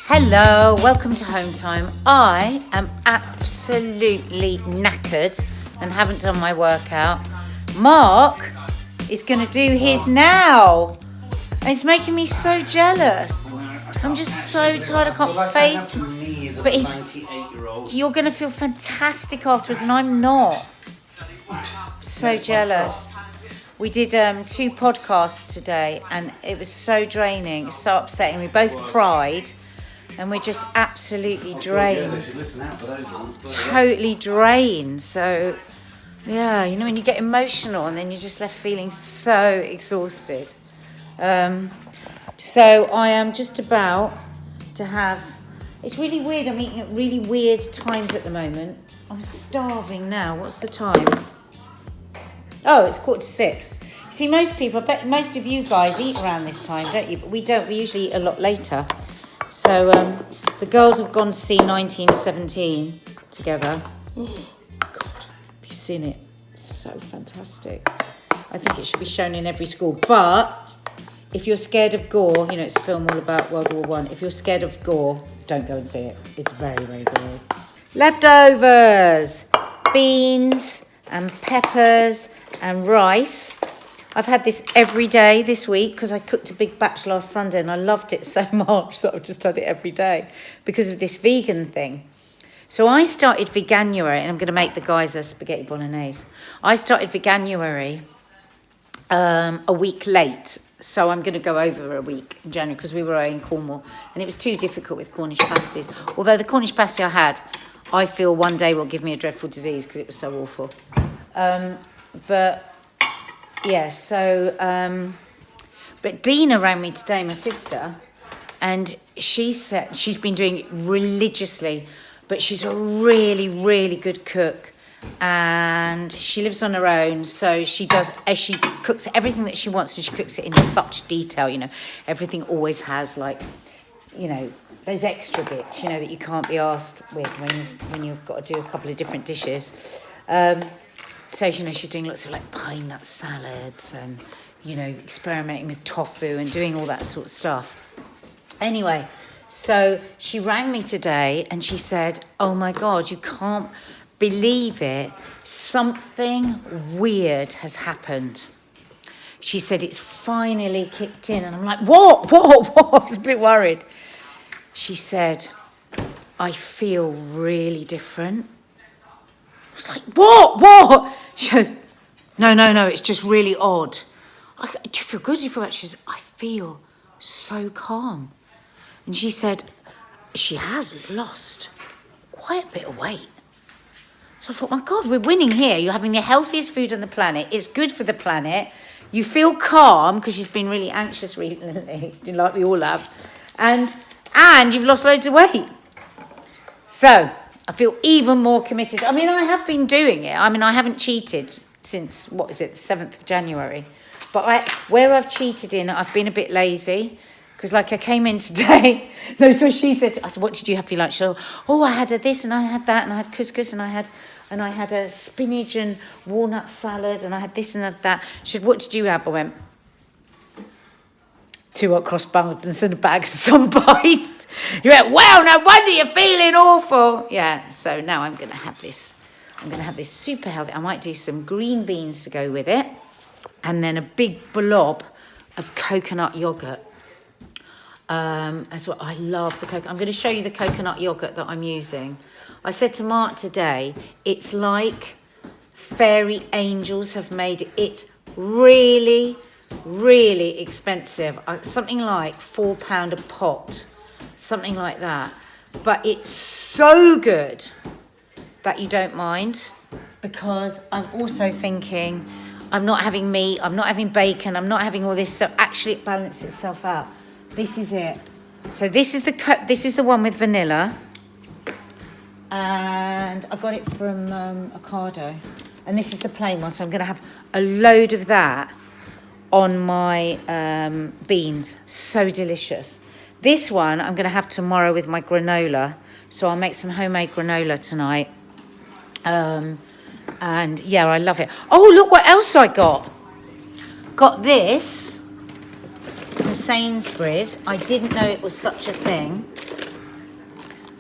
Hello, welcome to Home Time. I am absolutely knackered and haven't done my workout. Mark is going to do his now. And it's making me so jealous. I'm just so tired, I can't face it. But you're going to feel fantastic afterwards, and I'm not. So jealous. We did 2 podcasts today, and it was so draining, so upsetting. We both cried. And we're just absolutely drained. Totally drained. So, yeah, you know when you get emotional and then you're just left feeling so exhausted. So I am just about to have... It's really weird. I'm eating at really weird times at the moment. I'm starving now. What's the time? Oh, it's 5:45. See, most people, I bet most of you guys eat around this time, don't you? But we don't. We usually eat a lot later. So the girls have gone to see 1917 together. Oh, God, have you seen it? It's so fantastic. I think it should be shown in every school. But if you're scared of gore, you know, it's a film all about World War One. If you're scared of gore, don't go and see it. It's very, very gory. Leftovers, beans and peppers and rice. I've had this every day this week because I cooked a big batch last Sunday and I loved it so much that I've just had it every day because of this vegan thing. So I started Veganuary, and I'm going to make the guys a spaghetti bolognese. I started Veganuary a week late. So I'm going to go over a week in January because we were away in Cornwall and it was too difficult with Cornish pasties. Although the Cornish pasty I had, I feel one day will give me a dreadful disease because it was so awful. Yeah, so, but Dina rang me today, my sister, and she said she's been doing it religiously, but she's a really, really good cook, and she lives on her own, so she cooks everything that she wants, and she cooks it in such detail, you know, everything always has, like, you know, those extra bits, you know, that you can't be asked with when you've got to do a couple of different dishes. So, you know, she's doing lots of like pine nut salads and, you know, experimenting with tofu and doing all that sort of stuff. Anyway, so she rang me today and she said, oh my God, you can't believe it. Something weird has happened. She said it's finally kicked in. And I'm like, what? I was a bit worried. She said, I feel really different. I was like, what? She goes, no, it's just really odd. Do you feel good? Do you feel bad? She says, I feel so calm. And she said, she has lost quite a bit of weight. So I thought, my God, we're winning here. You're having the healthiest food on the planet. It's good for the planet. You feel calm because she's been really anxious recently, like we all have. And you've lost loads of weight. So I feel even more committed. I mean, I have been doing it. I mean, I haven't cheated since, the 7th of January. But where I've cheated in, I've been a bit lazy. Because, like, I came in today. No, so she said, I said, what did you have for lunch? So, I had this and I had that and I had couscous and I had a spinach and walnut salad and I had this and I had that. She said, what did you have? I went, 2 hot cross buns and a bag of sun bites. You went, wow, no wonder you're feeling awful. Yeah, so now I'm going to have this. I'm going to have this super healthy. I might do some green beans to go with it. And then a big blob of coconut yoghurt. As well. I love the coconut. I'm going to show you the coconut yoghurt that I'm using. I said to Mark today, it's like fairy angels have made it. It's really, really expensive. Something like £4 a pot. Something like that. But it's so good that you don't mind. Because I'm also thinking, I'm not having meat, I'm not having bacon, I'm not having all this. So actually it balances itself out. This is it. So this is the one with vanilla. And I got it from Ocado. And this is the plain one. So I'm going to have a load of that on my beans. So delicious. This one I'm going to have tomorrow with my granola. So I'll make some homemade granola tonight. And yeah, I love it. Oh, look what else I got. Got this from Sainsbury's. I didn't know it was such a thing.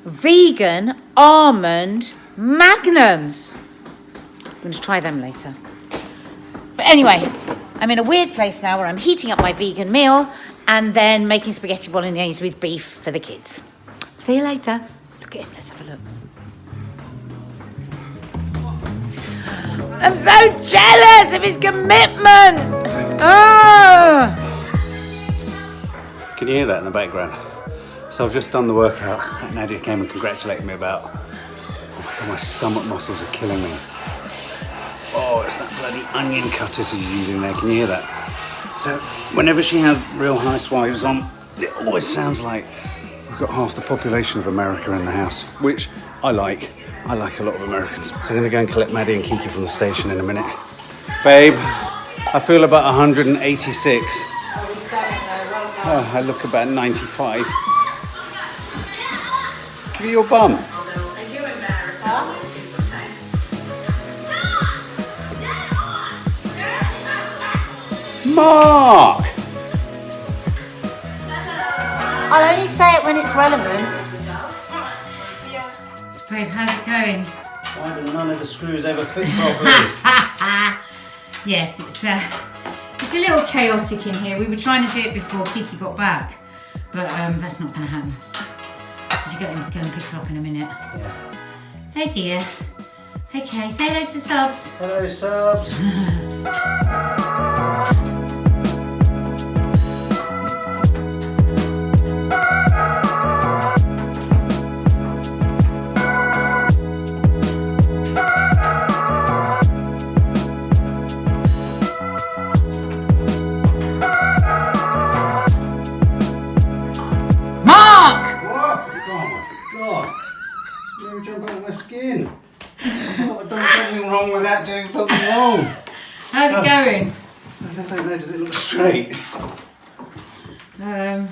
Vegan almond magnums. I'm going to try them later. But anyway, I'm in a weird place now where I'm heating up my vegan meal and then making spaghetti bolognese with beef for the kids. See you later. Look at him, let's have a look. I'm so jealous of his commitment. Oh. Can you hear that in the background? So I've just done the workout and Nadia came and congratulated me about, oh my God, my stomach muscles are killing me. Oh, it's that bloody onion cutters he's using there, can you hear that? So whenever she has Real Housewives on, it always sounds like we've got half the population of America in the house, which I like. I like a lot of Americans. So I'm gonna go and collect Maddie and Kiki from the station in a minute. Babe, I feel about 186. Oh, I look about 95. Give me your bum. Are you America? Mark! I'll only say it when it's relevant. Babe, how's it going? Why do none of the screws ever fit properly? Yes, it's a little chaotic in here. We were trying to do it before Kiki got back, but that's not going to happen. Did you go and pick her up in a minute? Yeah. Hey dear. Okay, say hello to the subs. Hello, subs. Skin. I've done something wrong with that, doing something wrong. How's it going? I don't know, does it look straight? No.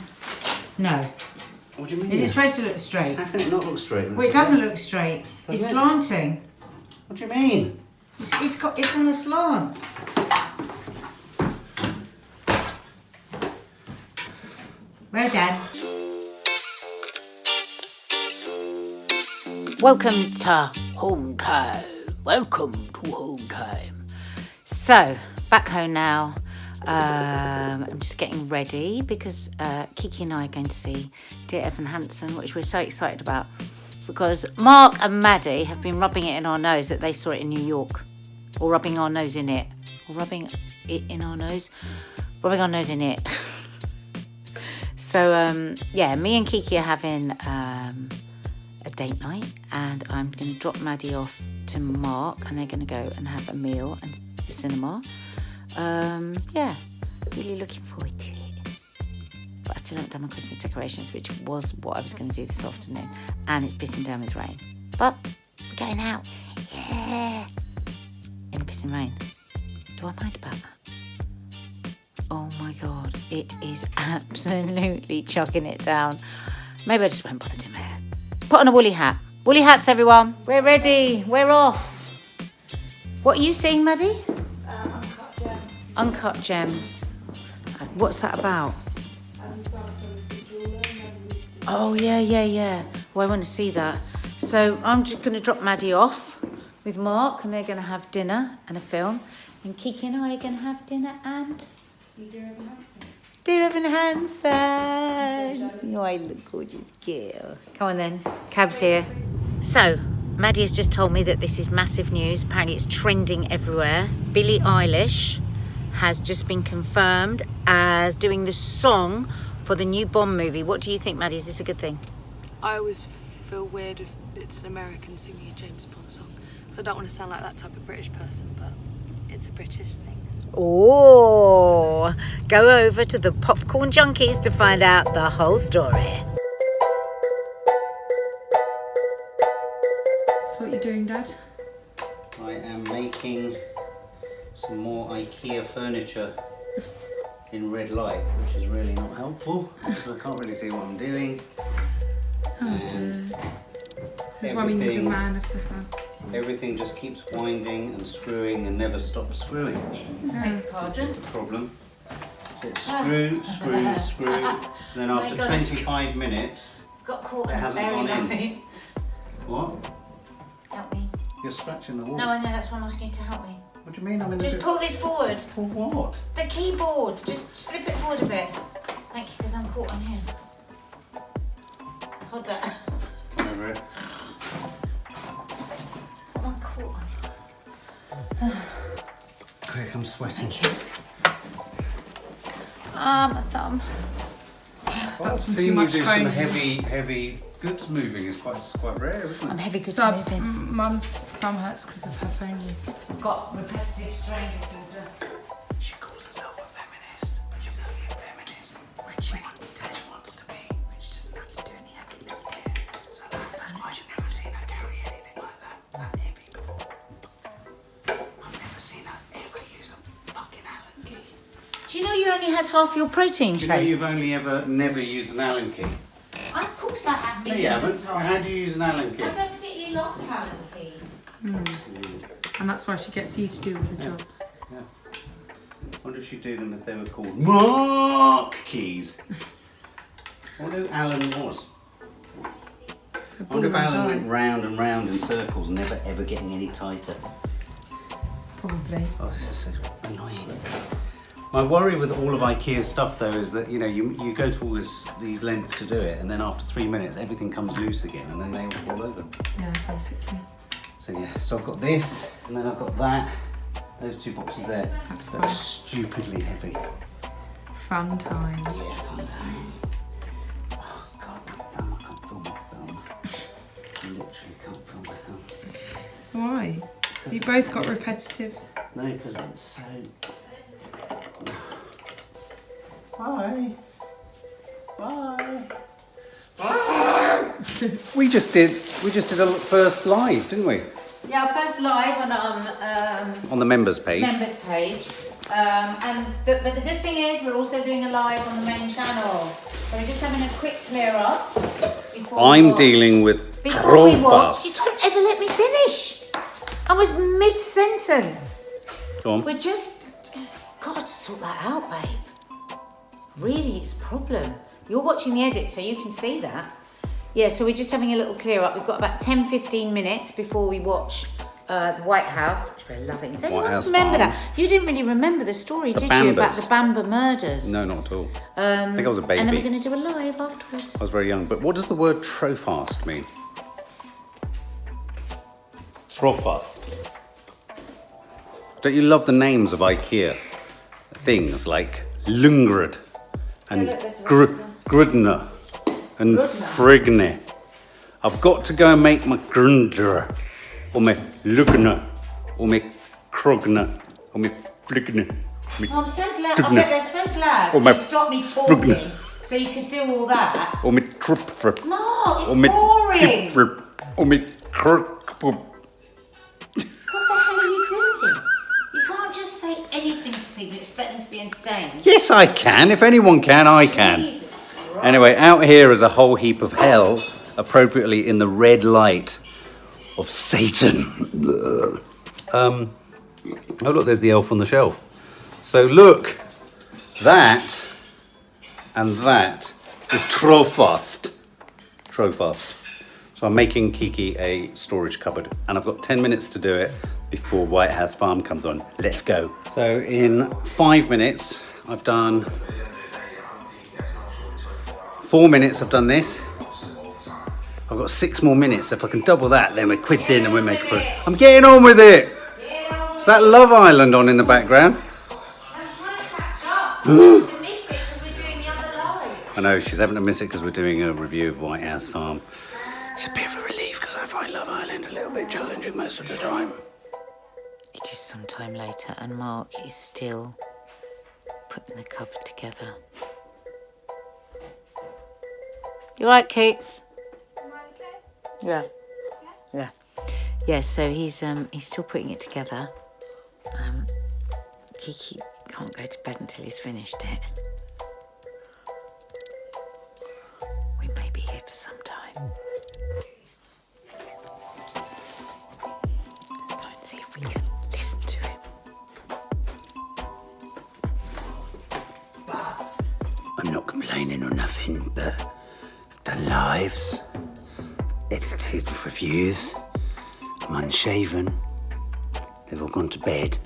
What do you mean? Is it supposed to look straight? How can it not look straight? Well, it doesn't look straight. It's slanting. What do you mean? It's on a slant. Well done. Welcome to home time. Welcome to home time. So, back home now. I'm just getting ready because Kiki and I are going to see Dear Evan Hansen, which we're so excited about. Because Mark and Maddie have been rubbing it in our nose that they saw it in New York. Or rubbing our nose in it. Or rubbing it in our nose. Rubbing our nose in it. So, yeah, me and Kiki are having a date night, and I'm going to drop Maddie off to Mark, and they're going to go and have a meal and the cinema. Yeah, really looking forward to it. But I still haven't done my Christmas decorations, which was what I was going to do this afternoon, and it's pissing down with rain. But we're going out, yeah, in the pissing rain. Do I mind about that? Oh my God, it is absolutely chucking it down. Maybe I just won't bother doing my hair. Put on a woolly hat. Woolly hats, everyone. We're ready. We're off. What are you seeing, Maddie? Uncut Gems. Uncut Gems. What's that about? Oh, yeah. Well, I want to see that. So I'm just going to drop Maddie off with Mark, and they're going to have dinner and a film. And Kiki and I are going to have dinner and... Dear Evan Hansen. Oh, I look gorgeous, girl. Come on then, cab's here. So, Maddie has just told me that this is massive news. Apparently it's trending everywhere. Billie Eilish has just been confirmed as doing the song for the new Bond movie. What do you think, Maddie? Is this a good thing? I always feel weird if it's an American singing a James Bond song. So I don't want to sound like that type of British person, but it's a British thing. Oh, go over to the Popcorn Junkies to find out the whole story. So what are you doing, Dad? I am making some more IKEA furniture in red light, which is really not helpful. So I can't really see what I'm doing. Oh dear. This is why we need a man of the house. Everything just keeps winding and screwing and never stops screwing. Pardon? That's the problem. So it's screw, screw, screw. Then after 25 minutes, Got caught it on hasn't very gone in. line. What? Help me. You're scratching the wall. No, I know, that's why I'm asking you to help me. What do you mean I'm in the... Just pull this forward. Pull what? The keyboard. Just slip it forward a bit. Thank you, because I'm caught on here. Hold that. Over here. I'm caught on it. Quick, I'm sweating. Thank you. My thumb. Well, from too seeing you much do some phone heavy goods moving is quite rare, isn't I'm it? heavy goods Subs, moving. Mum's thumb hurts because of her phone use. I've got repetitive strain disorder. She calls herself a feminist, but she's only a feminist when she wants to be. When she doesn't have to do any heavy lifting. So I've never seen her carry anything like that heavy before. I've never seen her ever use a fucking Allen key. Do you know you only had half your protein Do you know shake? you've only never used an Allen key? Of course I have No, you millions haven't. of times. How do you use an Allen key? I don't particularly like Allen keys. And that's why she gets you to do all the jobs. Yeah. I wonder if she'd do them if they were called Mark keys. I wonder who Alan was. I wonder if Alan went round and round in circles, never ever getting any tighter. Probably. Oh, this is so annoying. My worry with all of IKEA's stuff though is that, you know, you go to all these lengths to do it and then after 3 minutes everything comes loose again and then they all fall over. Yeah, basically. So yeah, so I've got this and then I've got that. Those two boxes there. That's They're fine. stupidly heavy. Fun times. Yeah, fun times. Oh god, my thumb, I can't feel my thumb. I literally can't feel my thumb. Why? You both got repetitive. No, because it's so... Bye. Bye. We just did a first live, didn't we? Yeah, first live on On the members page. members page. But the good thing is we're also doing a live on the main channel. So we're just having a quick clear up. before we I'm watch. dealing with Before we watch, you Trollfast. don't ever let me finish. I was mid-sentence. Go on. We're just... Got to sort that out, babe. Really, it's a problem. You're watching the edit, so you can see that. Yeah, so we're just having a little clear up. We've got about 10-15 minutes before we watch the White House, which we're loving. Does anyone House remember Farm. that? You didn't really remember the story, did you, about Bambas. the Bamba murders? No, not at all. I think I was a baby. And then we're going to do a live afterwards. I was very young. But what does the word Trofast mean? Trofast. Don't you love the names of IKEA? Things like Lungrad and look, there's Grudner and Frigne. I've got to go and make my Grundler or my Lugner or my Krogner or my Fligner. Oh, I'm so glad. I bet they're so glad Oh, my you stopped me talking Frugner. so you could do all that. Or my Trupfer. Mark, it's Or my boring. Dipper. Or my Krog. What the hell are you doing? You can't just say anything to people and expect them to be entertained. Yes, I can. If anyone can, I can. Jesus Christ. Anyway, out here is a whole heap of hell, appropriately in the red light of Satan. Oh, look, there's the elf on the shelf. So look, that and that is Trofast. Trofast. So I'm making Kiki a storage cupboard, and I've got 10 minutes to do it before White House Farm comes on. Let's go. So in 5 minutes, I've done 4 minutes, I've done this. I've got 6 more minutes. If I can double that, then we're quid in and we make a quid. I'm getting on with it. Is that Love Island on in the background? I'm trying to catch up. To miss it because we're doing the other live. I know, she's having to miss it because we're doing a review of White House Farm. It's a bit of a relief because I find Love Island a little bit challenging most of the time. It is some time later and Mark is still putting the cupboard together. You right, Keats? Am I okay? Yeah. Yeah. Yeah, so he's still putting it together. Kiki can't go to bed until he's finished it. We may be here for some time. complaining or nothing, but the lives, edited reviews, I'm unshaven, they've all gone to bed,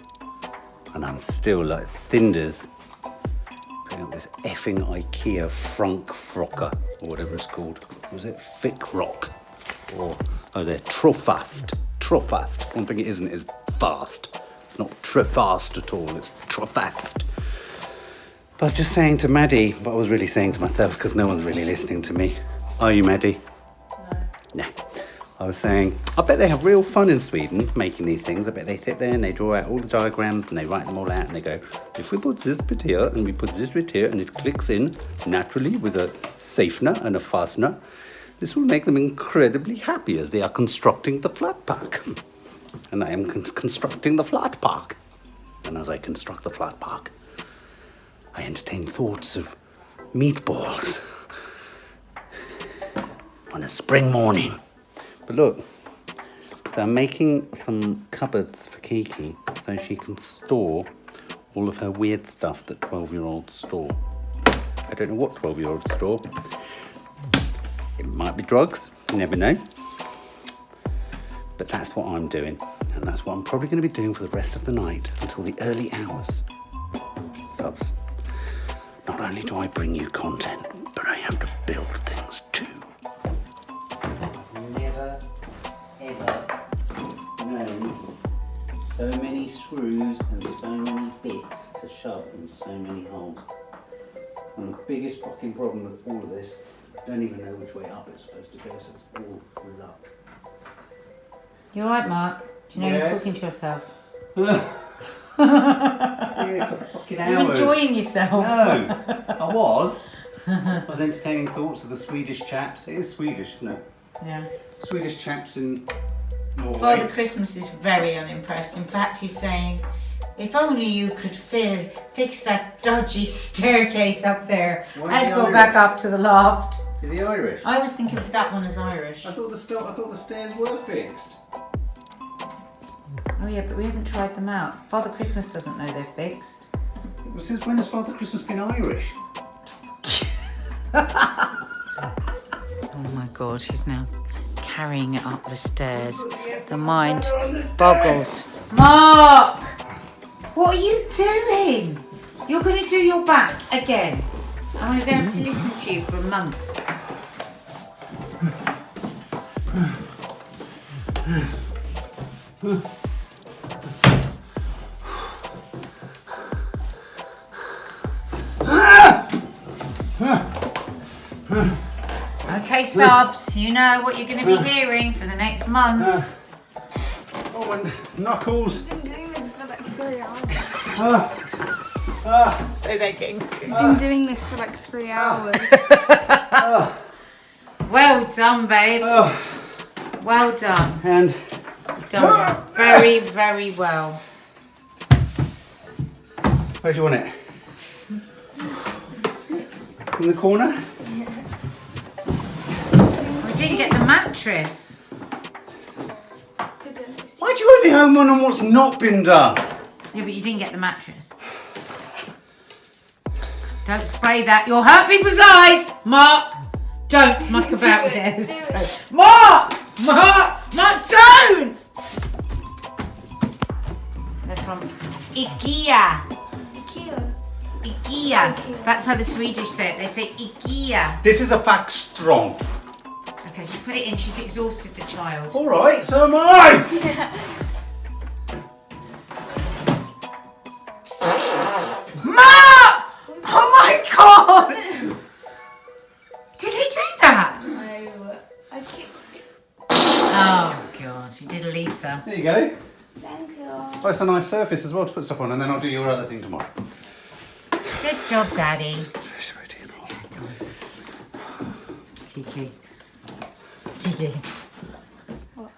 and I'm still like cinders putting up this effing IKEA Frankfrocker, or whatever it's called. Was it Thick Rock? Or, oh, they're Truffast. Truffast. One thing it isn't is fast. It's not Truffast at all, it's Truffast. But I was just saying to Maddie, but I was really saying to myself because no one's really listening to me. Are you, Maddie? No. I was saying, I bet they have real fun in Sweden making these things. I bet they sit there and they draw out all the diagrams and they write them all out and they go, if we put this bit here and we put this bit here and it clicks in naturally with a safener and a fastener, this will make them incredibly happy as they are constructing the flat pack. And I am constructing the flat pack. And as I construct the flat pack, I entertain thoughts of meatballs on a spring morning. But look, they're making some cupboards for Kiki so she can store all of her weird stuff that 12-year-olds store. I don't know what 12-year-olds store. It might be drugs, you never know. But that's what I'm doing. And that's what I'm probably going to be doing for the rest of the night until the early hours. Subs, not only do I bring you content, but I have to build things too. Never, ever known so many screws and so many bits to shove in so many holes. And the biggest fucking problem with all of this, I don't even know which way up it's supposed to go, so it's all luck. You alright, Mark? Do you know Yes. you're talking to yourself? Here for fucking hours. You're enjoying yourself. No, I was. I was entertaining thoughts of the Swedish chaps. It is Swedish, isn't it? Yeah. Swedish chaps in Norway. Father Christmas is very unimpressed. In fact, he's saying, if only you could fix that dodgy staircase up there Why is and he go Irish? back up to the loft. Is he Irish? I was thinking of that one as Irish. I thought the stairs were fixed. Oh yeah, but we haven't tried them out. Father Christmas doesn't know they're fixed. Well, since when has Father Christmas been Irish? Oh my God, he's now carrying it up the stairs. The mind boggles. Mark! What are you doing? You're going to do your back again. And we're going to have to listen to you for a month. Okay, subs, you know what you're going to be hearing for the next month. Oh, and Knuckles. I've been doing this for like 3 hours. So begging. I've been doing this for like 3 hours. Well done, babe. Well done. And Done very, very well. where do you want it? In the corner? We didn't get the mattress. Why do you only home on what's not been done? Yeah, but you didn't get the mattress. Don't spray that. You'll hurt people's eyes. Mark, don't muck about with it, this. do it. Mark! Don't! They're from IKEA. IKEA. IKEA. That's how the Swedish say it. They say IKEA. This is a fact strong. Okay, she put it in. She's exhausted the child. All right, so am I. Mark! Oh my God! Did he do that? No. I keep. Oh God, he did Lisa. There you go. Thank you. Oh, it's a nice surface as well to put stuff on, and then I'll do your other thing tomorrow. Good job, Daddy. Kiki. Kiki. What?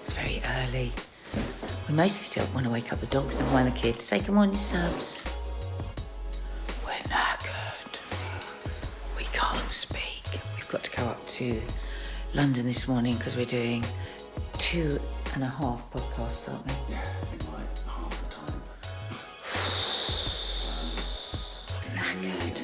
It's very early. We mostly don't want to wake up the dogs, never mind the kids. Say good morning, subs. We're knackered. We can't speak. We've got to go up to London this morning because we're doing 2 and a half podcasts, aren't we? Yeah, I think like half the time. Knackered.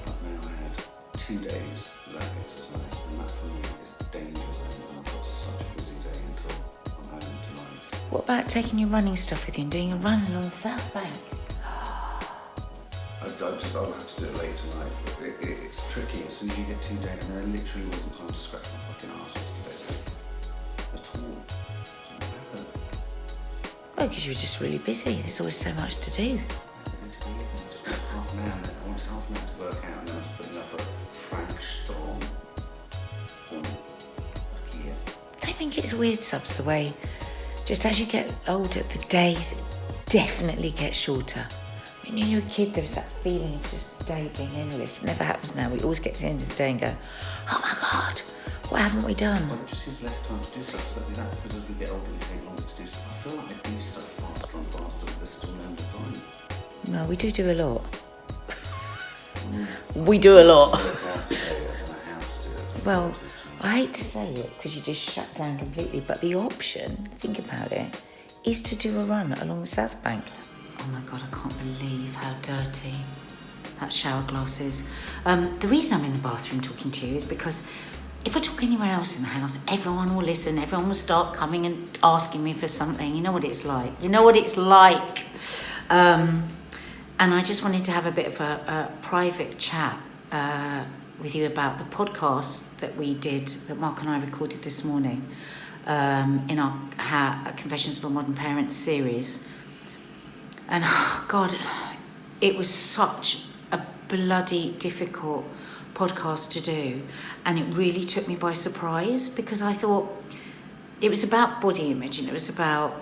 But now I had 2 days without exercise, and that for me is dangerous. And I've got such a busy day until I'm home tonight. What about taking your running stuff with you and doing a run along the South Bank? I'll have to do it late tonight, but it's tricky. As soon as you get 2 days, and there literally wasn't time to scratch my fucking arse yesterday. At all. Well, because you were just really busy. There's always so much to do. Half an hour. I wanted half an hour to work out, and then I was putting up a Frank Storm on IKEA. I don't think it's weird, Subs, the way, just as you get older, the days definitely get shorter. When you were a kid, there was that feeling of just the day being endless. It never happens now. We always get to the end of the day and go, oh my God, what haven't we done? Well, it just seems less time to do stuff. Is that because as we get older, we take longer to do stuff? I feel like I do stuff faster and faster, but there's still no end of time. No, we do a lot. We do a lot. Well, I hate to say it because you just shut down completely, but the option, think about it, is to do a run along the South Bank. Oh my God, I can't believe how dirty that shower glass is. The reason I'm in the bathroom talking to you is because if I talk anywhere else in the house, everyone will listen, everyone will start coming and asking me for something. You know what it's like. You know what it's like. And I just wanted to have a bit of a private chat with you about the podcast that we did, that Mark and I recorded this morning in our Confessions of a Modern Parent series. And oh God, it was such a bloody difficult podcast to do, and it really took me by surprise because I thought it was about body image and it was about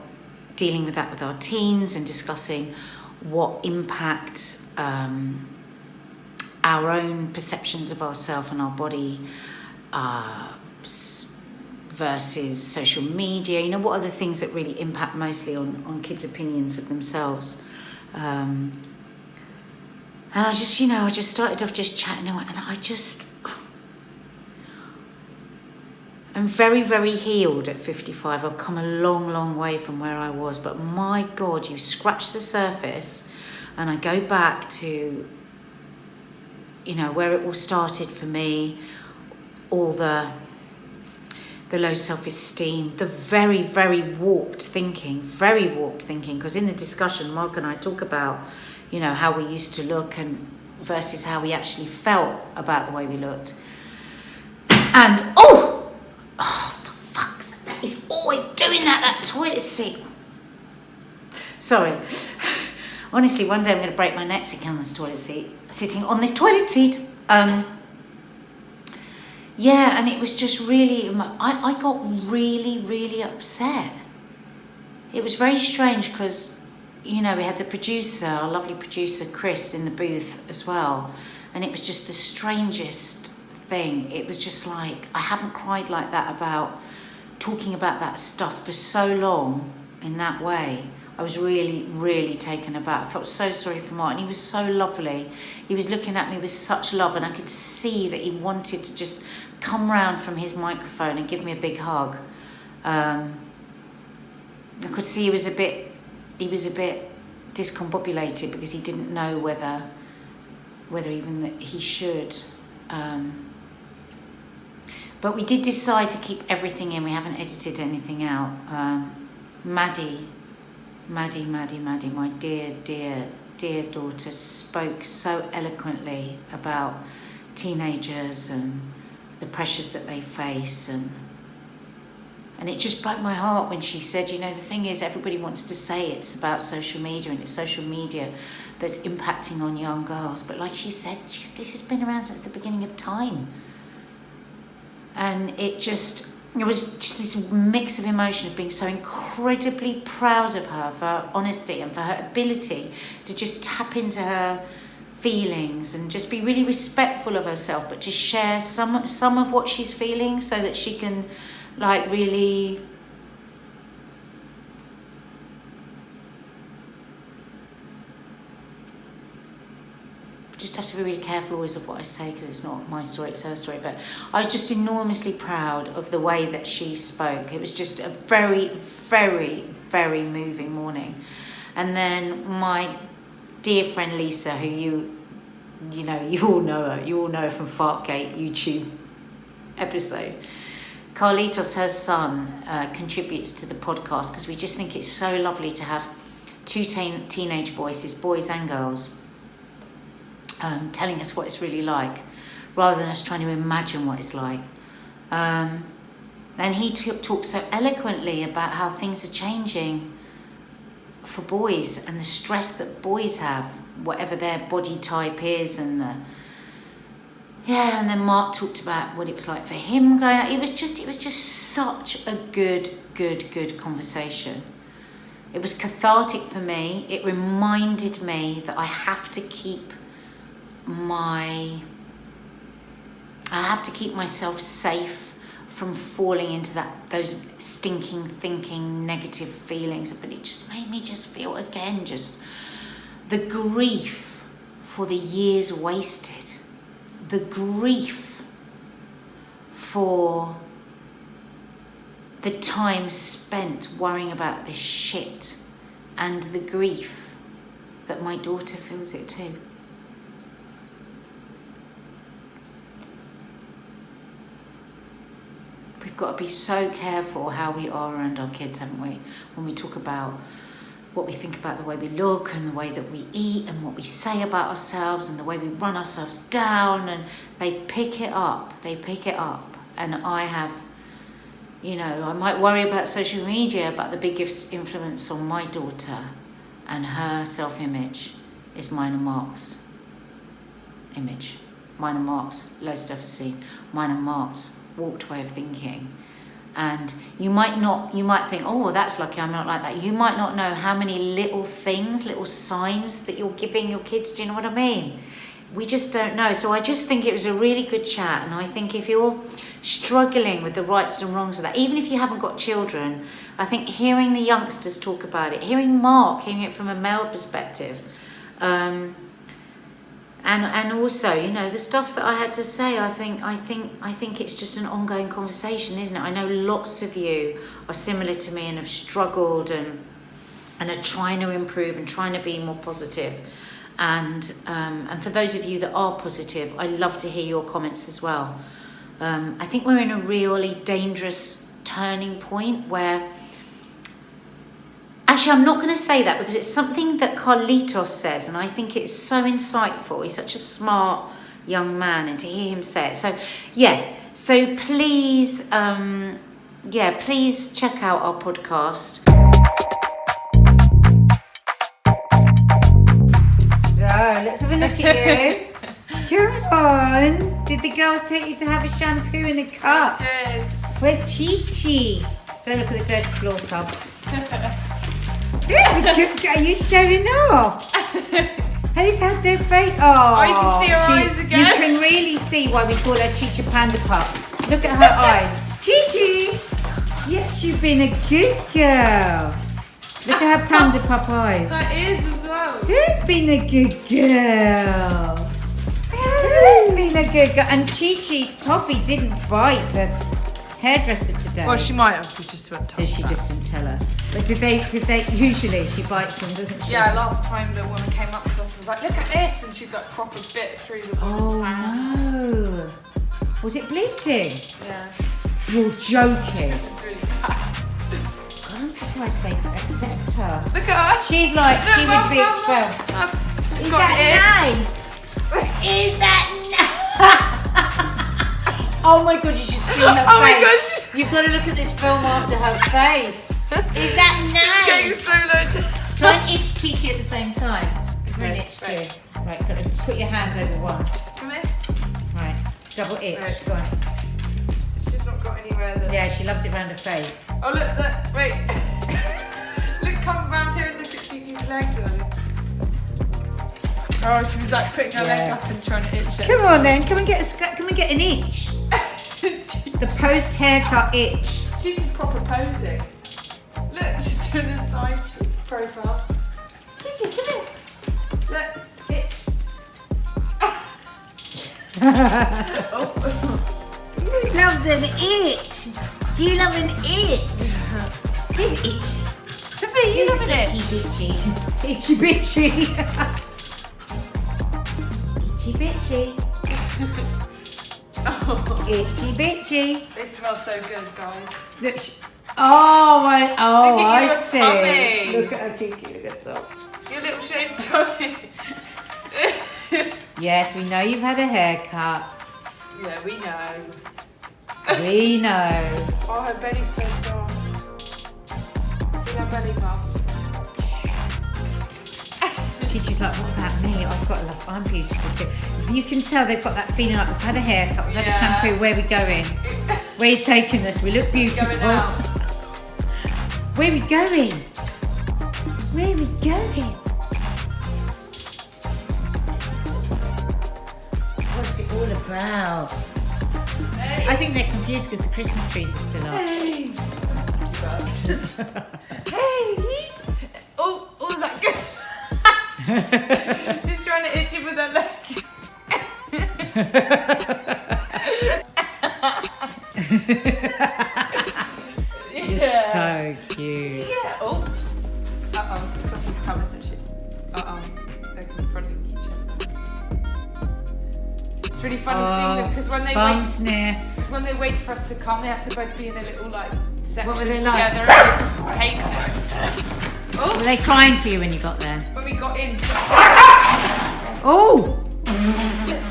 dealing with that with our teens and discussing what impact our own perceptions of ourselves and our body versus social media, you know, what are the things that really impact mostly on kids' opinions of themselves. And I just, you know, I just started off just chatting and I'm very, very healed at 55. I've come a long, long way from where I was, but my God, you scratch the surface and I go back to, you know, where it all started for me, all the low self-esteem, the very, very warped thinking, because in the discussion, Mark and I talk about, you know, how we used to look and versus how we actually felt about the way we looked. And, oh, for fuck's sake, that is always doing that toilet seat. Sorry. Honestly, one day I'm going to break my neck sitting on this toilet seat. Yeah, and it was just really, I got really, really upset. It was very strange because, you know, we had the producer, our lovely producer, Chris, in the booth as well. And it was just the strangest thing. It was just like, I haven't cried like that about talking about that stuff for so long in that way. I was really, really taken aback. I felt so sorry for Martin. He was so lovely. He was looking at me with such love, and I could see that he wanted to just come round from his microphone and give me a big hug. I could see he was a bit discombobulated because he didn't know whether even that he should. But we did decide to keep everything in. We haven't edited anything out. Maddie, my dear daughter, spoke so eloquently about teenagers and the pressures that they face, and it just broke my heart when she said, you know, the thing is, everybody wants to say it's about social media and it's social media that's impacting on young girls, but like she said, this has been around since the beginning of time. And it was just this mix of emotion of being so incredibly proud of her for her honesty and for her ability to just tap into her feelings and just be really respectful of herself, but to share some of what she's feeling so that she can, like, really just have to to be really careful always of what I say because it's not my story, it's her story. But I was just enormously proud of the way that she spoke. It was just a very, very, very moving morning. And then my dear friend Lisa, who you know, you all know her from Fartgate YouTube episode. Carlitos, her son, contributes to the podcast because we just think it's so lovely to have two teenage voices, boys and girls, telling us what it's really like, rather than us trying to imagine what it's like. And he talks so eloquently about how things are changing for boys and the stress that boys have, whatever their body type is, and and then Mark talked about what it was like for him growing up. It was just such a good conversation. It was cathartic for me. It reminded me that I have to keep myself safe from falling into those stinking thinking negative feelings. But it just made me just feel again just the grief for the years wasted, the grief for the time spent worrying about this shit, and the grief that my daughter feels it too. We've got to be so careful how we are around our kids, haven't we? When we talk about what we think about the way we look and the way that we eat and what we say about ourselves and the way we run ourselves down, and they pick it up. And I have, I might worry about social media, but the biggest influence on my daughter and her self-image is mine and Mark's image. Mine and Mark's low self-esteem. Mine and Mark's warped way of thinking. And you might think, oh, well, that's lucky, I'm not like that. You might not know how many little things, little signs that you're giving your kids. Do you know what I mean? We just don't know. So I just think it was a really good chat. And I think if you're struggling with the rights and wrongs of that, even if you haven't got children, I think hearing the youngsters talk about it, hearing Mark, hearing it from a male perspective, and also, the stuff that I had to say, I think it's just an ongoing conversation, isn't it? I know lots of you are similar to me and have struggled and are trying to improve and trying to be more positive. And for those of you that are positive, I love to hear your comments as well. I think we're in a really dangerous turning point where, actually, I'm not going to say that because it's something that Carlitos says, and I think it's so insightful. He's such a smart young man, and to hear him say it. So please, please check out our podcast. So let's have a look at you. Come on. Did the girls take you to have a shampoo and a cut? I did. Where's Chi-Chi? Don't look at the dirty floor subs. There's a good girl. You're showing off. Who's had their face? Oh, you can see her eyes again. You can really see why we call her Chi-Chi Panda Pup. Look at her eyes. Chi-Chi! Yes, you've been a good girl. Look at her Panda Pup eyes. That is as well. Who's been a good girl? Who's been a good girl? And Chi-Chi Toffee didn't bite the hairdresser today. Well, she might have. We just went to. She just didn't tell her. But did they? Usually she bites them, doesn't she? Yeah, last time the woman came up to us and was like, look at this, and she got proper bit through the woman's hand. No. Was it bleeding? Yeah. You're joking. It's really bad. God, I'm surprised they accept her. Look at her. She's like, Look, she would Mum, be Mum, expelled. Mum. She's Is got that an itch. nice? Is that nice? Oh my God, you should see her face. Oh my gosh. You've got to look at this film after her face. Is that It's getting nice? so low. Try and itch Chi-Chi at the same time. Give her an Right, itch right. too. Right, got to put your hand over one. Come here. Right, double itch. Right. Go on. She's not got anywhere that. Yeah, she loves it round her face. Oh, look, wait. Look, come round here and look at Gigi's leg, darling. Oh, she was like putting her leg up and trying to itch it. Come on then, come and get an itch. The post haircut itch. She's just proper posing. Look, she's doing a side profile. Gigi, come here. Look, itch. Who loves an itch? Do you love an itch? This itch. Sophie, you loving it? Itchy bitchy. Itchy bitchy. Itchy bitchy. Itchy bitchy. They smell so good, guys. Look, oh my, oh, Look at I your see. tummy. Look at her Kiki, look at top. Your little shaved tummy. Yes, we know you've had a haircut. Yeah, we know. We know. Oh, her belly's so soft. Feel her belly bump. Kiki's like, what about me? I've got a love, I'm beautiful too. You can tell they've got that feeling like we've had a haircut, we've had a shampoo, where are we going? Where are you taking us? We look beautiful. Going out. Where are we going? Where are we going? What's it all about? Hey. I think they're confused because the Christmas trees are still up. Hey. Hey. Oh, was that good? She's trying to itch you with her leg. You're so cute. Yeah. Oh. Uh-oh. Toffee's coming, isn't she? Uh-oh. They're confronting each other. It's really funny seeing them because when they Bum wait, sniff. because when they wait for us to come, they have to both be in a little like section What were they together like? and they just hate it. Oh. Were they crying for you when you got there? When we got in, Oh!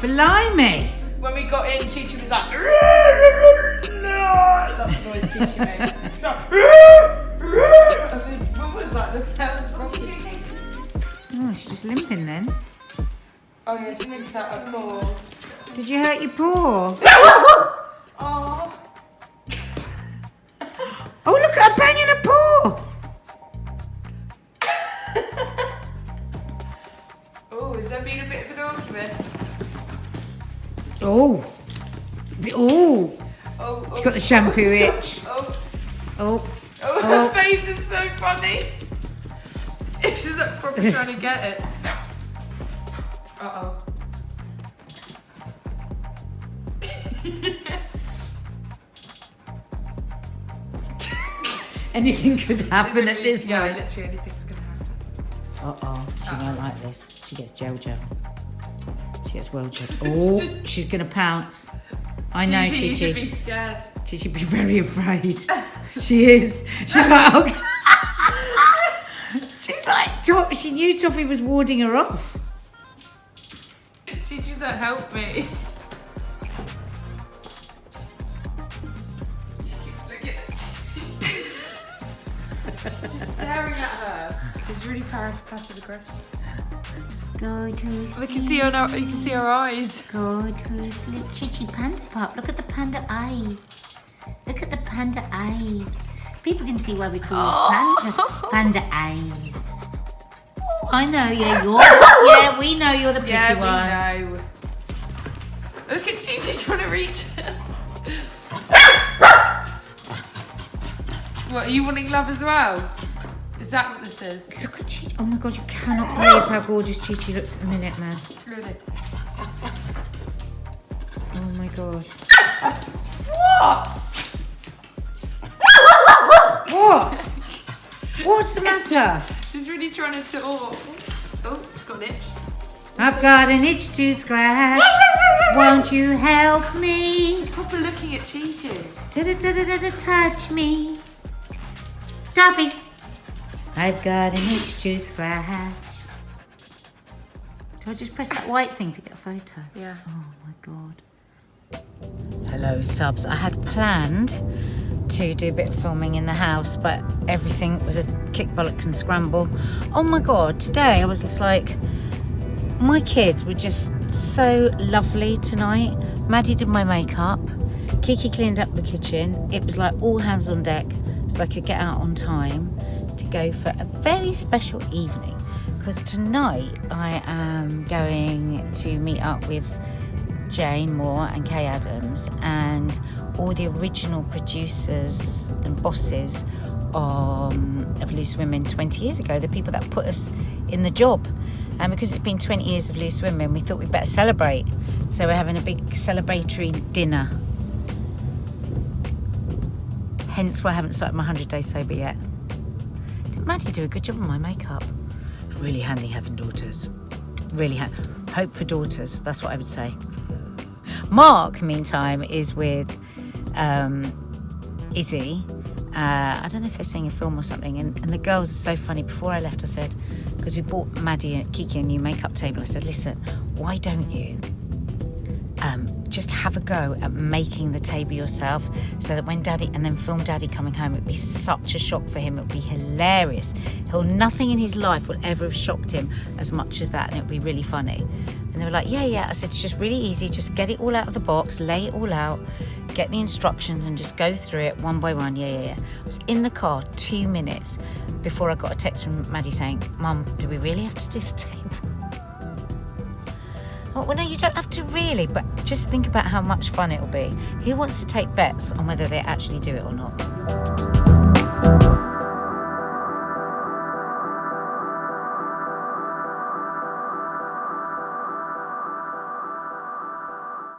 Blimey! when we got in, Chi-Chi was like, that's the noise Chi-Chi made. She's like, and the woman was like, the hell is wrong with you? Oh, she's just limping then. Oh yeah, she needs that a paw. Did you hurt your paw? Oh. Oh, look at her banging her paw! Oh, has there been a bit of an argument? Oh! Oh! Oh, oh. She's got the shampoo itch. Oh, Oh! oh, her face is so funny. She's like probably trying to get it. Uh-oh. Anything could happen at this Yeah, point. literally anything's gonna happen. Uh-oh, she won't like this. She gets gel gel. She gets well gel. Oh, she's gonna pounce. I know, Chi-Chi, you should be Chi-Chi. scared. She should be very afraid. She is. She's like, oh. She's like, she knew Toffee was warding her off. She just don't help me. She keeps looking at She's just staring at her. It's really passive aggressive. Go to You can see her now. You can see her eyes. Go to sleep. Chi-Chi panda pop. Look at the panda eyes. Look at the panda eyes. People can see why we call it panda eyes. I know, yeah, we know you're the pretty one. Yeah, we know. Look at Chi-Chi trying to reach. What, are you wanting love as well? Is that what this is? Look at Chi-Chi. Oh my god, you cannot believe how gorgeous Chi-Chi looks at the minute, man. Really? Oh my god. What? What? What's the matter? She's really trying to talk. Oh, she's got an itch. I've got an itch to scratch. Won't you help me? She's proper looking at Chi-Chi. Touch me. Toffee. I've got an itch to scratch. Do I just press that white thing to get a photo? Yeah. Oh my god. Hello subs. I had planned to do a bit of filming in the house, but everything was a kick, bollock and scramble. Oh my god, today I was just like, my kids were just so lovely tonight. Maddie did my makeup, Kiki cleaned up the kitchen. It was like all hands on deck so I could get out on time to go for a very special evening, because tonight I am going to meet up with Jane Moore and Kay Adams and all the original producers and bosses of Loose Women 20 years ago, the people that put us in the job. And because it's been 20 years of Loose Women, we thought we'd better celebrate. So we're having a big celebratory dinner. Hence why I haven't started my 100 days sober yet. Did Maddie do a good job on my makeup? It's really handy having daughters. Really handy. Hope for daughters, that's what I would say. Mark, meantime, is with Izzy. I don't know if they're seeing a film or something. And the girls are so funny. Before I left, I said, because we bought Maddie and Kiki a new makeup table, I said, listen, why don't you just have a go at making the table yourself, so that when Daddy, and then film Daddy coming home, it'd be such a shock for him. It'd be hilarious. Nothing in his life will ever have shocked him as much as that, and it'd be really funny. And they were like, yeah. I said, it's just really easy. Just get it all out of the box, lay it all out, get the instructions, and just go through it one by one. Yeah. I was in the car 2 minutes before I got a text from Maddie saying, Mum, do we really have to do the table? Well, no, you don't have to really, but just think about how much fun it'll be. Who wants to take bets on whether they actually do it or not?